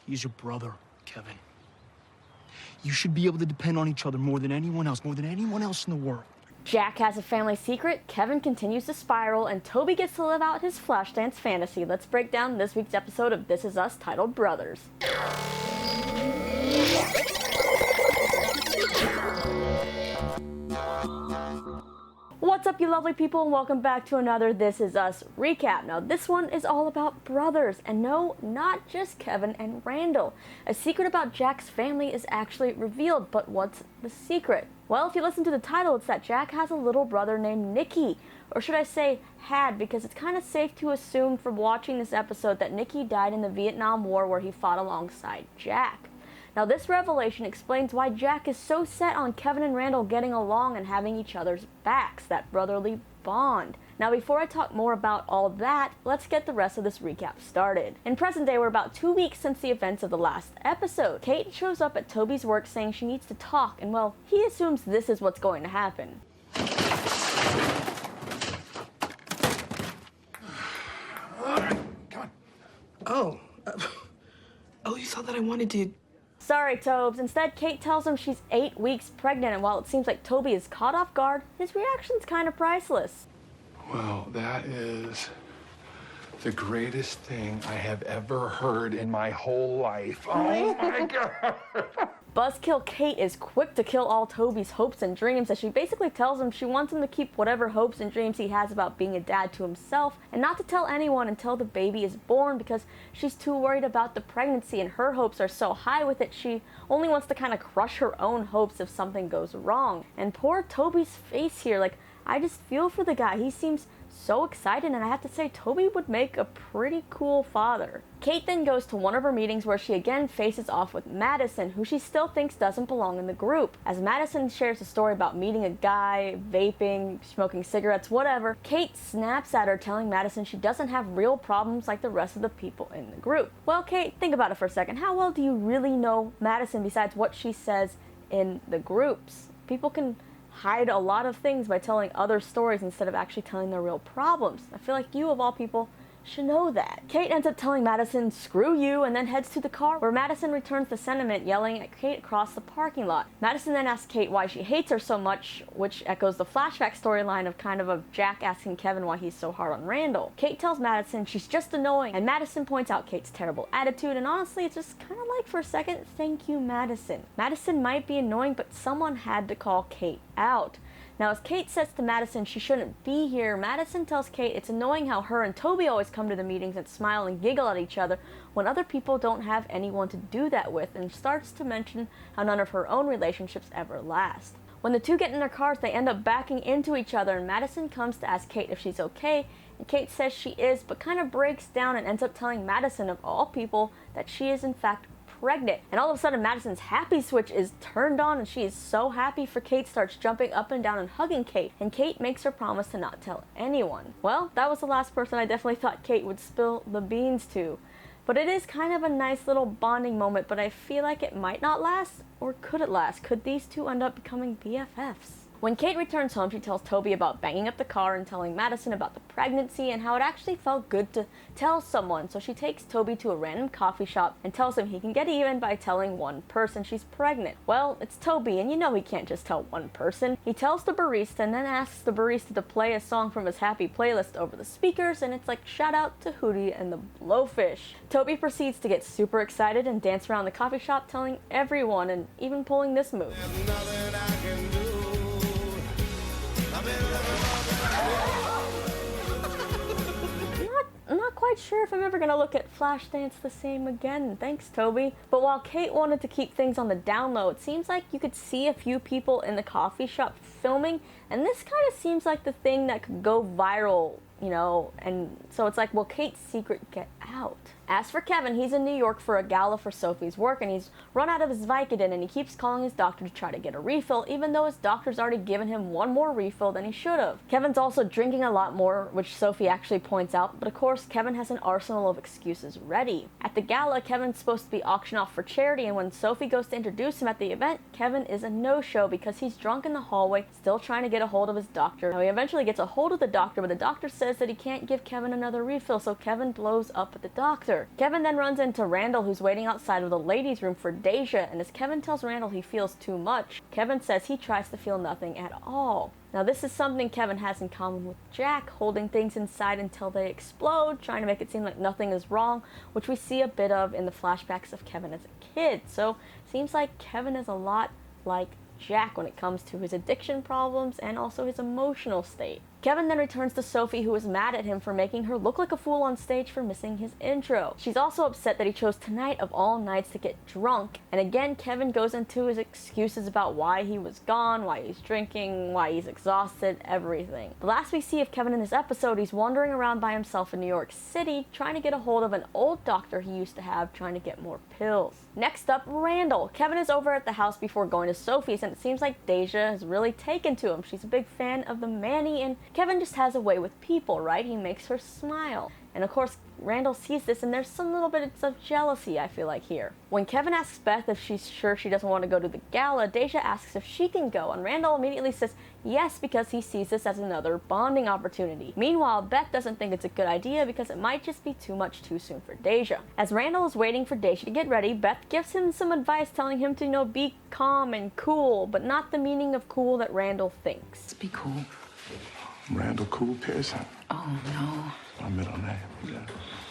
He's your brother, Kevin. You should be able to depend on each other more than anyone else in the world. Jack has a family secret, Kevin continues to spiral, and Toby gets to live out his Flashdance fantasy. Let's break down this week's episode of This Is Us, titled Brothers. What's up, you lovely people, and welcome back to another This Is Us recap. Now, this one is all about brothers, and no, not just Kevin and Randall. A secret about Jack's family is actually revealed, but what's the secret? Well, if you listen to the title, it's that Jack has a little brother named Nicky, or should I say had, because it's kind of safe to assume from watching this episode that Nicky died in the Vietnam War where he fought alongside Jack. Now, this revelation explains why Jack is so set on Kevin and Randall getting along and having each other's backs, that brotherly bond. Now, before I talk more about all that, let's get the rest of this recap started. In present day, we're about 2 weeks since the events of the last episode. Kate shows up at Toby's work saying she needs to talk, and well, he assumes this is what's going to happen. Alright, come on. Oh, you thought that I wanted to... Sorry, Tobes. Instead, Kate tells him she's 8 weeks pregnant, and while it seems like Toby is caught off guard, his reaction's kind of priceless. Well, that is the greatest thing I have ever heard in my whole life. Oh my God! Buzzkill Kate is quick to kill all Toby's hopes and dreams, as she basically tells him she wants him to keep whatever hopes and dreams he has about being a dad to himself, and not to tell anyone until the baby is born, because she's too worried about the pregnancy and her hopes are so high with it she only wants to kind of crush her own hopes if something goes wrong. And poor Toby's face here, like, I just feel for the guy. He seems so excited, and I have to say, Toby would make a pretty cool father. Kate then goes to one of her meetings where she again faces off with Madison, who she still thinks doesn't belong in the group. As Madison shares a story about meeting a guy, vaping, smoking cigarettes, whatever, Kate snaps at her, telling Madison she doesn't have real problems like the rest of the people in the group. Well, Kate, think about it for a second. How well do you really know Madison besides what she says in the groups? People can hide a lot of things by telling other stories instead of actually telling their real problems. I feel like you, of all people, should know that. Kate ends up telling Madison, "Screw you," and then heads to the car, where Madison returns the sentiment, yelling at Kate across the parking lot. Madison then asks Kate why she hates her so much, which echoes the Flashback storyline of Jack asking Kevin why he's so hard on Randall. Kate tells Madison she's just annoying, and Madison points out Kate's terrible attitude, and honestly, it's just kind of like, for a second, thank you, Madison. Madison might be annoying, but someone had to call Kate out. Now, as Kate says to Madison she shouldn't be here, Madison tells Kate it's annoying how her and Toby always come to the meetings and smile and giggle at each other when other people don't have anyone to do that with, and starts to mention how none of her own relationships ever last. When the two get in their cars, they end up backing into each other, and Madison comes to ask Kate if she's okay, and Kate says she is, but kind of breaks down and ends up telling Madison, of all people, that she is in fact pregnant. And all of a sudden, Madison's happy switch is turned on, and she is so happy for Kate, starts jumping up and down and hugging Kate, and Kate makes her promise to not tell anyone. Well, that was the last person I definitely thought Kate would spill the beans to. But it is kind of a nice little bonding moment, but I feel like it might not last, or could it last? Could these two end up becoming BFFs? When Kate returns home, she tells Toby about banging up the car and telling Madison about the pregnancy and how it actually felt good to tell someone. So she takes Toby to a random coffee shop and tells him he can get even by telling one person she's pregnant. Well, it's Toby, and you know he can't just tell one person. He tells the barista and then asks the barista to play a song from his happy playlist over the speakers, and it's like shout out to Hootie and the Blowfish. Toby proceeds to get super excited and dance around the coffee shop, telling everyone, and even pulling this move. I'm not quite sure if I'm ever gonna look at Flashdance the same again. Thanks, Toby. But while Kate wanted to keep things on the down low, it seems like you could see a few people in the coffee shop filming, and this kind of seems like the thing that could go viral, you know, and so it's like, will Kate's secret get out? As for Kevin, he's in New York for a gala for Sophie's work, and he's run out of his Vicodin, and he keeps calling his doctor to try to get a refill, even though his doctor's already given him one more refill than he should have. Kevin's also drinking a lot more, which Sophie actually points out, but of course, Kevin has an arsenal of excuses ready. At the gala, Kevin's supposed to be auctioned off for charity, and when Sophie goes to introduce him at the event, Kevin is a no-show because he's drunk in the hallway, still trying to get a hold of his doctor. Now, he eventually gets a hold of the doctor, but the doctor says that he can't give Kevin another refill, so Kevin blows up at the doctor. Kevin then runs into Randall, who's waiting outside of the ladies' room for Deja, and as Kevin tells Randall he feels too much, Kevin says he tries to feel nothing at all. Now this is something Kevin has in common with Jack, holding things inside until they explode, trying to make it seem like nothing is wrong, which we see a bit of in the flashbacks of Kevin as a kid. So seems like Kevin is a lot like Jack when it comes to his addiction problems and also his emotional state. Kevin then returns to Sophie, who is mad at him for making her look like a fool on stage for missing his intro. She's also upset that he chose tonight of all nights to get drunk. And again, Kevin goes into his excuses about why he was gone, why he's drinking, why he's exhausted, everything. The last we see of Kevin in this episode, he's wandering around by himself in New York City, trying to get a hold of an old doctor he used to have, trying to get more pills. Next up, Randall. Kevin is over at the house before going to Sophie's, and it seems like Deja has really taken to him. She's a big fan of the Manny, and Kevin just has a way with people, right? He makes her smile. And of course, Randall sees this, and there's some little bit of jealousy, I feel like, here. When Kevin asks Beth if she's sure she doesn't want to go to the gala, Deja asks if she can go, and Randall immediately says yes because he sees this as another bonding opportunity. Meanwhile, Beth doesn't think it's a good idea because it might just be too much too soon for Deja. As Randall is waiting for Deja to get ready, Beth gives him some advice telling him to, be calm and cool, but not the meaning of cool that Randall thinks. Let's be cool. Randall Cool Pearson. Oh, no. My middle name, yeah.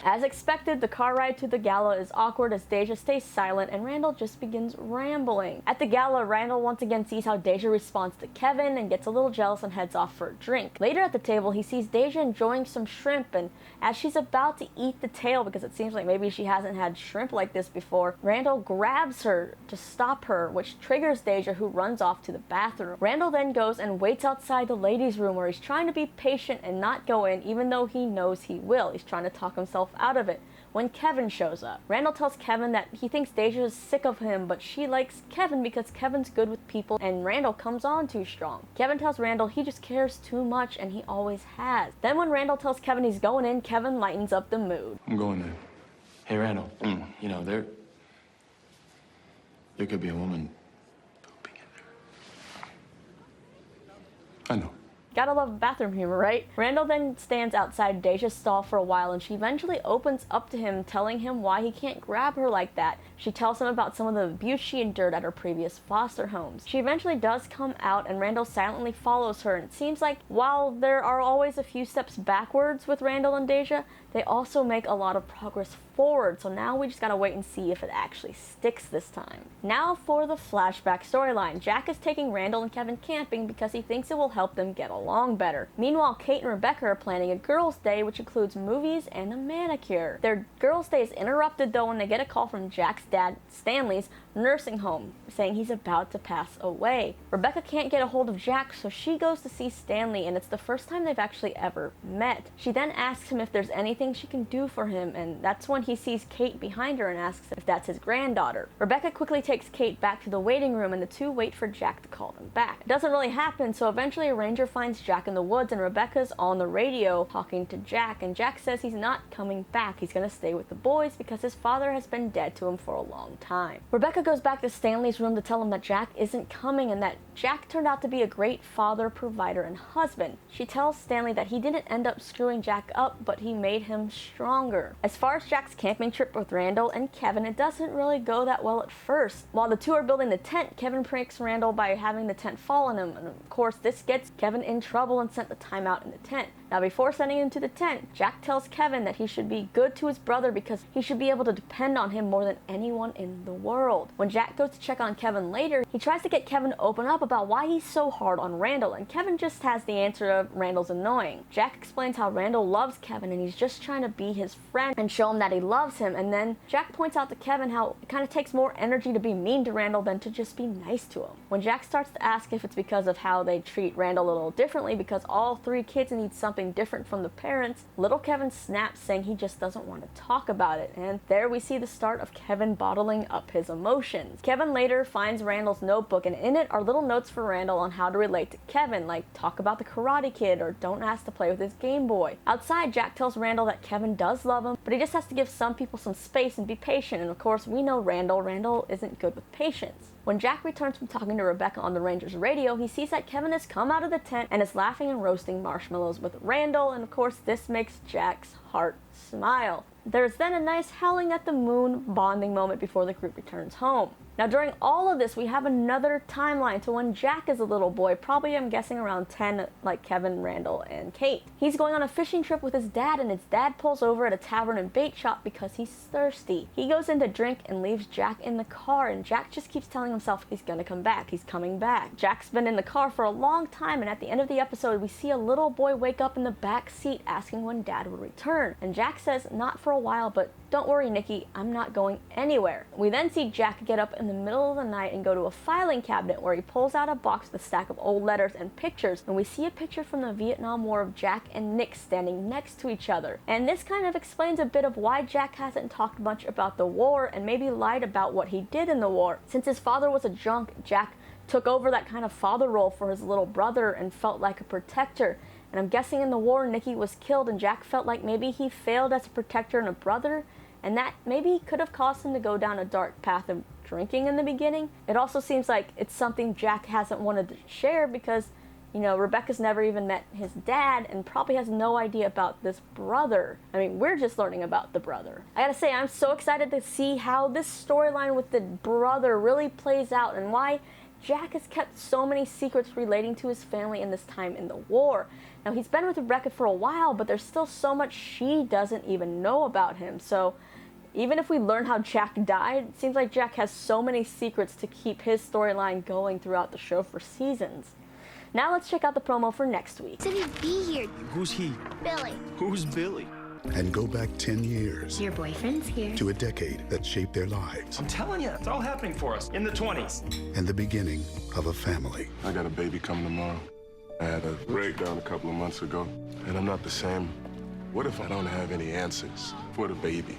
As expected, the car ride to the gala is awkward as Deja stays silent and Randall just begins rambling. At the gala, Randall once again sees how Deja responds to Kevin and gets a little jealous and heads off for a drink. Later at the table, he sees Deja enjoying some shrimp, and as she's about to eat the tail because it seems like maybe she hasn't had shrimp like this before, Randall grabs her to stop her, which triggers Deja, who runs off to the bathroom. Randall then goes and waits outside the ladies' room where he's trying to be patient and not go in even though he knows he will. He's trying to talk himself out of it when Kevin shows up. Randall tells Kevin that he thinks Deja is sick of him, but she likes Kevin because Kevin's good with people and Randall comes on too strong. Kevin tells Randall he just cares too much and he always has. Then when Randall tells Kevin he's going in, Kevin lightens up the mood. I'm going in. Hey, Randall, there could be a woman pooping in there. I know. Gotta love bathroom humor, right? Randall then stands outside Deja's stall for a while and she eventually opens up to him, telling him why he can't grab her like that. She tells him about some of the abuse she endured at her previous foster homes. She eventually does come out and Randall silently follows her, and it seems like while there are always a few steps backwards with Randall and Deja, they also make a lot of progress forward, so now we just gotta wait and see if it actually sticks this time. Now for the flashback storyline. Jack is taking Randall and Kevin camping because he thinks it will help them get along better. Meanwhile, Kate and Rebecca are planning a girls' day, which includes movies and a manicure. Their girls' day is interrupted though when they get a call from Jack's dad, Stanley's nursing home, saying he's about to pass away. Rebecca can't get a hold of Jack, so she goes to see Stanley, and it's the first time they've actually ever met. She then asks him if there's anything she can do for him, and that's when he sees Kate behind her and asks if that's his granddaughter. Rebecca quickly takes Kate back to the waiting room, and the two wait for Jack to call them back. It doesn't really happen, so eventually a ranger finds Jack in the woods, and Rebecca's on the radio talking to Jack, and Jack says he's not coming back. He's gonna stay with the boys because his father has been dead to him for a long time. Rebecca goes back to Stanley's room to tell him that Jack isn't coming and that Jack turned out to be a great father, provider, and husband. She tells Stanley that he didn't end up screwing Jack up, but he made him stronger. As far as Jack's camping trip with Randall and Kevin, it doesn't really go that well at first. While the two are building the tent, Kevin pranks Randall by having the tent fall on him, and of course this gets Kevin in trouble and sent the time out in the tent. Now before sending him to the tent, Jack tells Kevin that he should be good to his brother because he should be able to depend on him more than anyone in the world. When Jack goes to check on Kevin later, he tries to get Kevin to open up about why he's so hard on Randall, and Kevin just has the answer of Randall's annoying. Jack explains how Randall loves Kevin and he's just trying to be his friend and show him that he loves him, and then Jack points out to Kevin how it kind of takes more energy to be mean to Randall than to just be nice to him. When Jack starts to ask if it's because of how they treat Randall a little differently because all three kids need something different from the parents, little Kevin snaps, saying he just doesn't want to talk about it, and there we see the start of Kevin bottling up his emotions. Kevin later finds Randall's notebook, and in it are little notes for Randall on how to relate to Kevin, like talk about the Karate Kid or don't ask to play with his Game Boy. Outside, Jack tells Randall that Kevin does love him, but he just has to give some people some space and be patient, and of course we know Randall isn't good with patience. When Jack returns from talking to Rebecca on the Ranger's radio, he sees that Kevin has come out of the tent and is laughing and roasting marshmallows with Randall, and of course this makes Jack's heart smile. There's then a nice howling at the moon bonding moment before the group returns home. Now during all of this, we have another timeline to when Jack is a little boy, probably I'm guessing around 10, like Kevin, Randall, and Kate. He's going on a fishing trip with his dad, and his dad pulls over at a tavern and bait shop because he's thirsty. He goes in to drink and leaves Jack in the car, and Jack just keeps telling himself he's gonna come back, he's coming back. Jack's been in the car for a long time, and at the end of the episode, we see a little boy wake up in the back seat asking when dad would return. And Jack says, not for a while, but don't worry, Nikki, I'm not going anywhere. We then see Jack get up in the middle of the night and go to a filing cabinet where he pulls out a box with a stack of old letters and pictures, and we see a picture from the Vietnam War of Jack and Nick standing next to each other. And this kind of explains a bit of why Jack hasn't talked much about the war and maybe lied about what he did in the war. Since his father was a junk, Jack took over that kind of father role for his little brother and felt like a protector. And I'm guessing in the war, Nikki was killed, and Jack felt like maybe he failed as a protector and a brother, and that maybe could have caused him to go down a dark path of drinking in the beginning. It also seems like it's something Jack hasn't wanted to share because, you know, Rebecca's never even met his dad and probably has no idea about this brother. I mean, we're just learning about the brother. I gotta say, I'm so excited to see how this storyline with the brother really plays out and why Jack has kept so many secrets relating to his family in this time in the war. Now, he's been with Rebecca for a while, but there's still so much she doesn't even know about him. So even if we learn how Jack died, it seems like Jack has so many secrets to keep his storyline going throughout the show for seasons. Now let's check out the promo for next week. Said he'd be here. Who's he? Billy. Who's Billy? And go back 10 years Your boyfriend's here. to a decade that shaped their lives I'm telling you, it's all happening for us in the 20s. and the beginning of a family. I got a baby coming tomorrow. I had a breakdown a couple of months ago, and I'm not the same. What if I don't have any answers for the baby?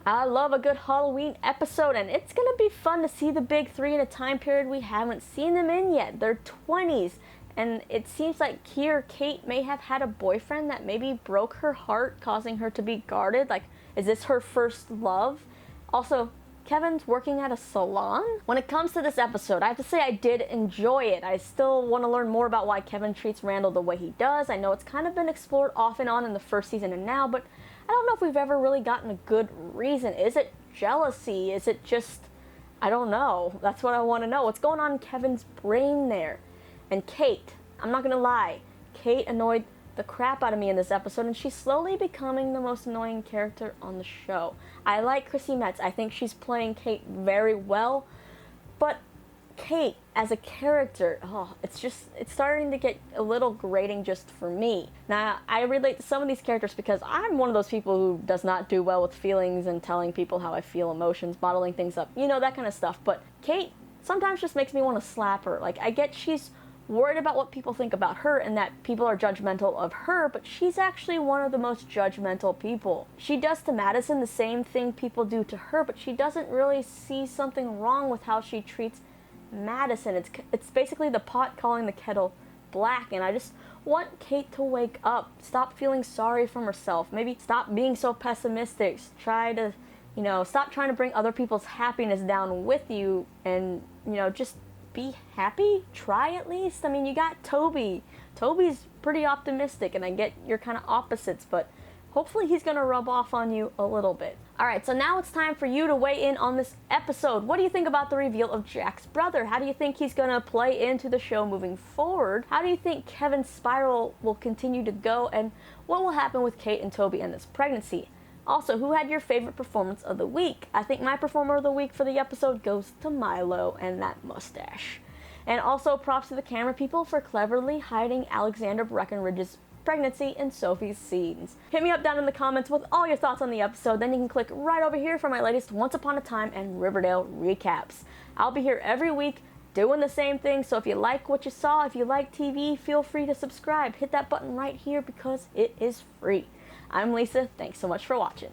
I love a good Halloween episode, and it's gonna be fun to see the big three in a time period we haven't seen them in yet. They're 20s, and it seems like here Kate may have had a boyfriend that maybe broke her heart, causing her to be guarded. Like, is this her first love? Also, Kevin's working at a salon? When it comes to this episode, I have to say I did enjoy it. I still want to learn more about why Kevin treats Randall the way he does. I know it's kind of been explored off and on in the first season and now, but I don't know if we've ever really gotten a good reason. Is it jealousy? Is it just, I don't know. That's what I want to know. What's going on in Kevin's brain there? And Kate, I'm not going to lie, Kate annoyed the crap out of me in this episode, and she's slowly becoming the most annoying character on the show. I like Chrissy Metz. I think she's playing Kate very well, but Kate as a character, it's starting to get a little grating just for me. Now, I relate to some of these characters because I'm one of those people who does not do well with feelings and telling people how I feel, emotions, bottling things up, you know, that kind of stuff. But Kate sometimes just makes me want to slap her. Like, I get she's worried about what people think about her and that people are judgmental of her, but she's actually one of the most judgmental people. She does to Madison the same thing people do to her, but she doesn't really see something wrong with how she treats Madison. It's basically the pot calling the kettle black, and I just want Kate to wake up, stop feeling sorry for herself, maybe stop being so pessimistic, try to, you know, stop trying to bring other people's happiness down with you, and, you know, just be happy. Try at least. I mean, you got Toby. Toby's pretty optimistic, and I get you're kind of opposites, but hopefully he's gonna rub off on you a little bit. Alright, so now it's time for you to weigh in on this episode. What do you think about the reveal of Jack's brother? How do you think he's gonna play into the show moving forward? How do you think Kevin's spiral will continue to go? And what will happen with Kate and Toby and this pregnancy? Also, who had your favorite performance of the week? I think my performer of the week for the episode goes to Milo and that mustache. And also props to the camera people for cleverly hiding Alexander Breckenridge's pregnancy in Sophie's scenes. Hit me up down in the comments with all your thoughts on the episode, then you can click right over here for my latest Once Upon a Time and Riverdale recaps. I'll be here every week doing the same thing, so if you like what you saw, if you like TV, feel free to subscribe. Hit that button right here because it is free. I'm Lisa, thanks so much for watching.